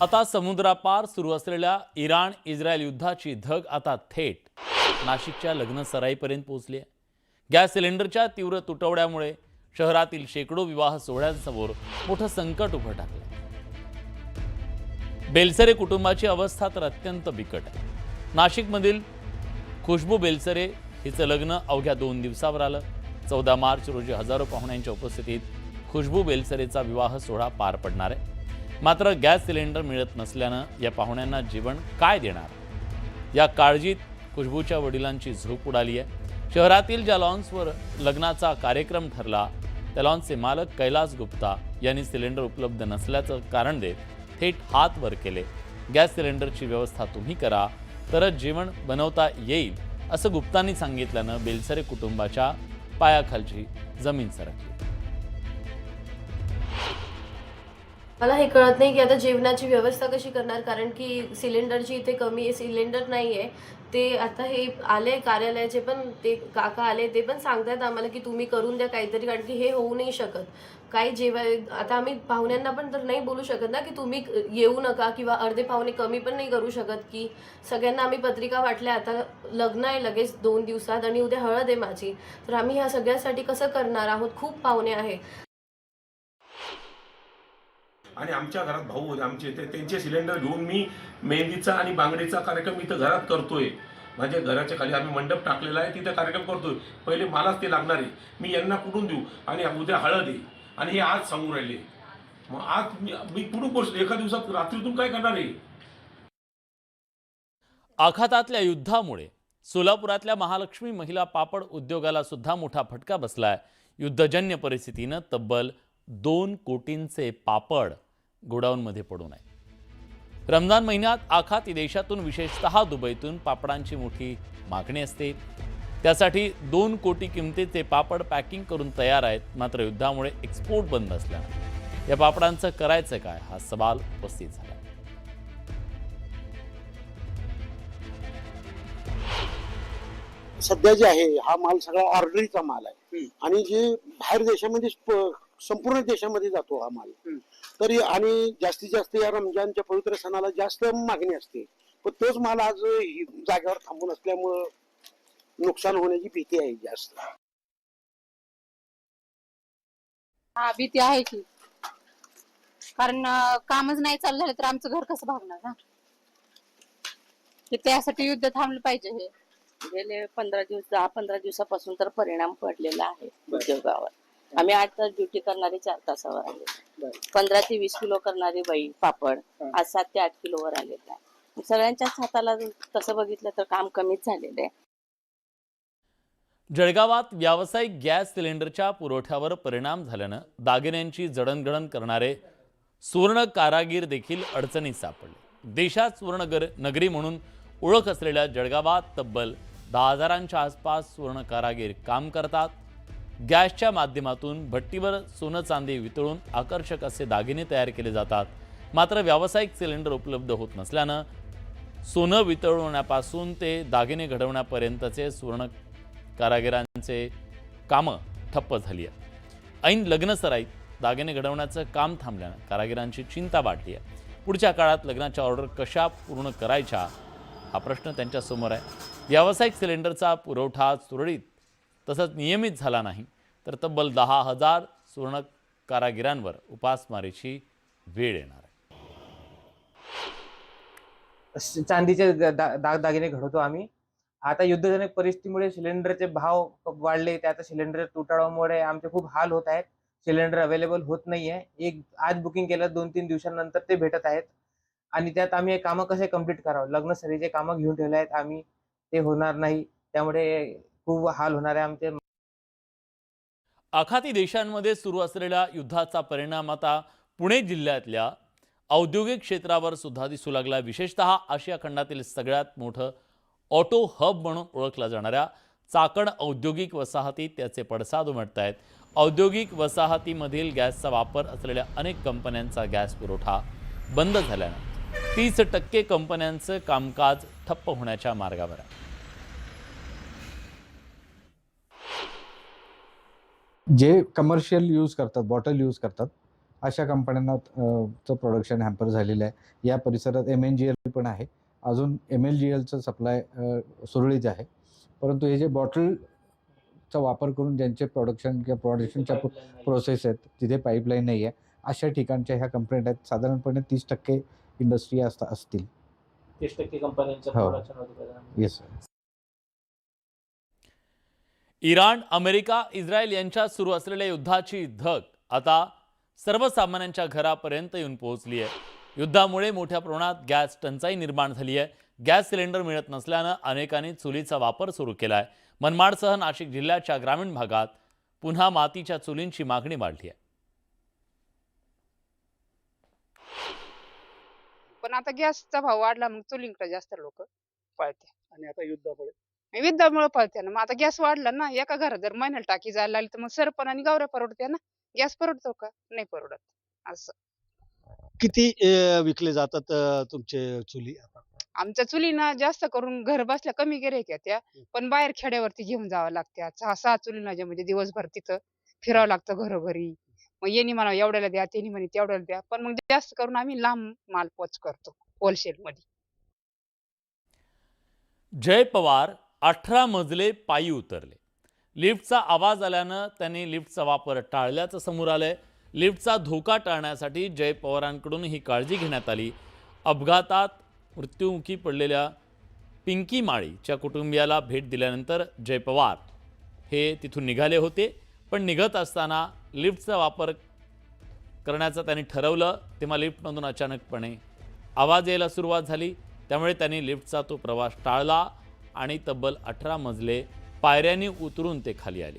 आता समुद्रापार सुरू असलेल्या इराण इस्रायल युद्धाची धग आता थेट नाशिकच्या लग्न सराईपर्यंत पोहोचली आहे। गॅस सिलेंडरच्या तीव्र तुटवड्यामुळे शहरातील शेकडो विवाह सोहळ्यांसमोर मोठं संकट उभं टाकलं। बेलसरे कुटुंबाची अवस्था तर अत्यंत बिकट आहे। नाशिकमधील खुशबू बेलसरे हिचं लग्न अवघ्या 2 दिवसावर आलं। 14 मार्च रोजी हजारो पाहुण्यांच्या उपस्थितीत खुशबू बेलसरेचा विवाह सोहळा पार पडणार आहे। मात्र गॅस सिलेंडर मिळत नसल्यानं या पाहुण्यांना जेवण काय देणार या काळजीत खुशबूच्या वडिलांची झोप उडाली आहे। शहरातील ज्या लॉन्सवर लग्नाचा कार्यक्रम ठरला त्या लॉन्सचे मालक कैलास गुप्ता यांनी सिलेंडर उपलब्ध नसल्याचं कारण देत थेट हात वर केले। गॅस सिलेंडरची व्यवस्था तुम्ही करा तरच जेवण बनवता येईल असं गुप्तांनी सांगितल्यानं बेलसरे कुटुंबाच्या पायाखालची जमीन सरकली। मला हे कळत नाही की आता जेवणाची व्यवस्था कशी करणार, कारण की सिलेंडरची इथे कमी आहे, सिलेंडर नाही आहे। ते आता हे आले कार्यालयाचे पण ते काका आले, ते पण सांगतात आम्हाला की तुम्ही करून द्या काहीतरी, कारण की हे होऊ नाही शकत। काही आता आम्ही पाहुण्यांना पण तर नाही बोलू शकत ना की तुम्ही येऊ नका, किंवा अर्धे पाहुणे कमी पण नाही करू शकत की सगळ्यांना आम्ही पत्रिका वाटल्या। आता लग्न आहे लगेच 2 दिवसात आणि उद्या हळद आहे माझी, तर आम्ही ह्या सगळ्यासाठी कसं करणार आहोत? खूप पाहुणे आहे आणि आमच्या घरात भाऊ होते आमचे, त्यांचे सिलेंडर घेऊन मी मेहंदीचा आणि बांगडीचा कार्यक्रम इथं घरात करतोय। म्हणजे घराच्या खाली आम्ही मंडप टाकलेला आहे, तिथे कार्यक्रम करतोय। पहिले मलाच ते लागणार आहे, मी यांना कुठून देऊ? आणि उद्या हळद आहे आणि हे आज सांगून राहिले। मग आज मी कुठून पोहोचलो? एका दिवसात रात्रीतून काय करणार आहे? आखातातल्या युद्धामुळे सोलापुरातल्या महालक्ष्मी महिला पापड उद्योगाला सुद्धा मोठा फटका बसलाय। युद्धजन्य परिस्थितीनं तब्बल 2 कोटींचे पापड गोडाऊनमध्ये पडून आहे। रमजान महिन्यात आखाती देशातून विशेषतः दुबईतून पापडांची मोठी मागणी असते। त्यासाठी 2 कोटी किमतीचे पापड पॅकिंग करून तयार आहेत। मात्र युद्धामुळे एक्सपोर्ट बंद असल्यानं या पापडांचं करायचं काय हा सवाल उपस्थित झाला। सध्या जे आहे हा माल सगळा ऑर्डरीचा माल आहे आणि जे बाहेर देशामध्ये संपूर्ण देशामध्ये जातो हा माल। तरी आणि जास्तीत जास्त या रमजानच्या पवित्र सणाला जास्त मागणी असते, पण तोच माल आज जागेवर थांबून असल्यामुळं नुकसान होण्याची भीती आहे जास्त। हा भीती आहे की, कारण कामच नाही चालू झालं तर आमचं घर कसं भागणार ना? त्यासाठी युद्ध थांबलं पाहिजे। हे गेले 10-15 दिवसापासून तर परिणाम पडलेला आहे उद्योगावर। आम्ही 8 तास ड्युटी करणारे 4 तासावर आले। 15 ते 20 किलो करणारे बाई पापड आज 7 ते 8 किलोवर आलेत आहे। सगळ्यांच्याच हाताला तसं बघितलं तर काम कमीच झालेलं आहे। जळगावात व्यावसायिक गॅस सिलेंडरच्या पुरवठ्यावर परिणाम झाल्यानं दागिन्यांची जडणघडण करणारे सुवर्ण कारागीर देखील अडचणीत सापडले। देशात सुवर्ण नगरी म्हणून ओळख असलेल्या जळगावात तब्बल 10,000च्या आसपास सुवर्ण कारागीर काम करतात। गॅसच्या माध्यमातून भट्टीवर सोनं चांदी वितळून आकर्षक असे दागिने तयार केले जातात। मात्र व्यावसायिक सिलेंडर उपलब्ध होत नसल्यानं सोनं वितळवण्यापासून ते दागिने घडवण्यापर्यंतचे सुवर्ण कारागिरांचे कामं ठप्प झाली आहे। ऐन लग्नसराईत दागिने घडवण्याचं काम थांबल्यानं कारागिरांची चिंता वाढली आहे। पुढच्या काळात लग्नाच्या ऑर्डर कशा पूर्ण करायच्या हा प्रश्न त्यांच्यासमोर आहे। व्यावसायिक सिलेंडरचा पुरवठा सुरळीत तसंच नियमित झाला नाही तर तब्बल 10,000 सुवर्ण कारागिरांवर उपासमारीची वेळ येणार आहे। चांदीचे दागिने घडवतो आम्ही। आता युद्धजनक परिस्थितीमुळे सिलेंडरचे भाव वाढले, त्यात सिलेंडर तुटवड्यामुळे आमचे खूप हाल होत आहेत। सिलेंडर अवेलेबल होत नाहीये। आज बुकिंग केलं 2-3 दिवसांनंतर ते भेटत आहेत आणि त्यात आम्ही हे कामं कसे कंप्लीट करावं? लग्न सरीचे कामं घेऊन ठेवले आहेत आम्ही, ते होणार नाही, त्यामुळे खूप हाल होणार आहे आमचे। आखाती देशांमध्ये सुरू असलेल्या युद्धाचा परिणाम आता पुणे जिल्ह्यातल्या औद्योगिक क्षेत्रावर सुद्धा दिसू लागला। विशेषतः आशिया खंडातील सगळ्यात मोठं ऑटो हब म्हणून ओळखला जाणाऱ्या चाकण औद्योगिक वसाहतीत त्याचे पडसाद उमटत आहेत। औद्योगिक वसाहतीमधील गॅसचा वापर असलेल्या अनेक कंपन्यांचा गॅस पुरवठा बंद झाल्यानं 30% कंपन्यांचं कामकाज ठप्प होण्याच्या मार्गावर आहे। जे कमर्शियल यूज करतात, बॉटल यूज करतात, अशा कंपन्यांना चं प्रोडक्शन हॅम्पर झालेलं आहे. या परिसरात MNGL पण आहे. अजून MLGLचं सप्लाय सुरळीत आहे. परंतु हे जे बॉटलचा वापर करून ज्यांचे प्रोडक्शनच्या प्रोसेस आहेत, तिथे पाईपलाईन नाही आहे, अशा ठिकाणच्या ह्या कंपन्या आहेत. साधारणपणे 30% इंडस्ट्री असतील. 30% कंपन्यांच्या हो. प्रोडक्शनवरती परिणाम. येस. इराण, अमेरिका, इस्रायल यांच्यात सुरू असलेल्या युद्धाची धग आता सर्वसामान्यांच्या घरापर्यंत येऊन पोहोचली आहे. युद्धामुळे मोठ्या प्रमाणात गॅस टंचाई निर्माण झाली आहे. गॅस सिलेंडर मिळत नसल्यानं अनेकांनी चुलीचा वापर सुरू केला आहे. मनमाडसह नाशिक जिल्ह्याच्या ग्रामीण भागात पुन्हा मातीच्या चुलींची मागणी वाढली आहे. पण आता गॅसचा भाव वाढला, मग चुलींकडे जास्त लोक पळते. आणि आता युद्धामुळे पळते ना. मग आता गॅस वाढला ना, एका घरात जर महिन्याला टाकी जायला लागली तर मग सरपण आणि गावऱ्या परवडते ना. गॅस परवडतो का? नाही परवडत. असं किती विकले जातात तुमचे चुली आता? आमच्या चुली ना जास्त करून घर बसल्या कमी गिऱ्हाईक आहेत त्या, पण बाहेर खेड्यावरती घेऊन जावं लागत्या. 6-6 चुलींना म्हणजे दिवसभर तिथं फिरावं लागतं घरोघरी. मग येणी म्हणा एवढ्याला द्या, तेनी म्हणे तेवढ्याला द्या. पण मग जास्त करून आम्ही लांब माल पोच करतो होलसेल मध्ये. जय पवार 18 मजले पायी उतरले. लिफ्टचा आवाज आल्यानं त्यांनी लिफ्टचा वापर टाळल्याचं समोर आलंय. लिफ्टचा धोका टाळण्यासाठी जय पवारांकडून ही काळजी घेण्यात आली. अपघातात मृत्युमुखी पडलेल्या पिंकी माळीच्या कुटुंबियाला भेट दिल्यानंतर जय पवार हे तिथून निघाले होते. पण निघत असताना लिफ्टचा वापर करण्याचं त्यांनी ठरवलं, तेव्हा लिफ्टमधून अचानकपणे आवाज यायला सुरुवात झाली. त्यामुळे त्यांनी लिफ्टचा तो प्रवास टाळला आणि तब्बल 18 मजले पायऱ्यांनी उतरून ते खाली आले.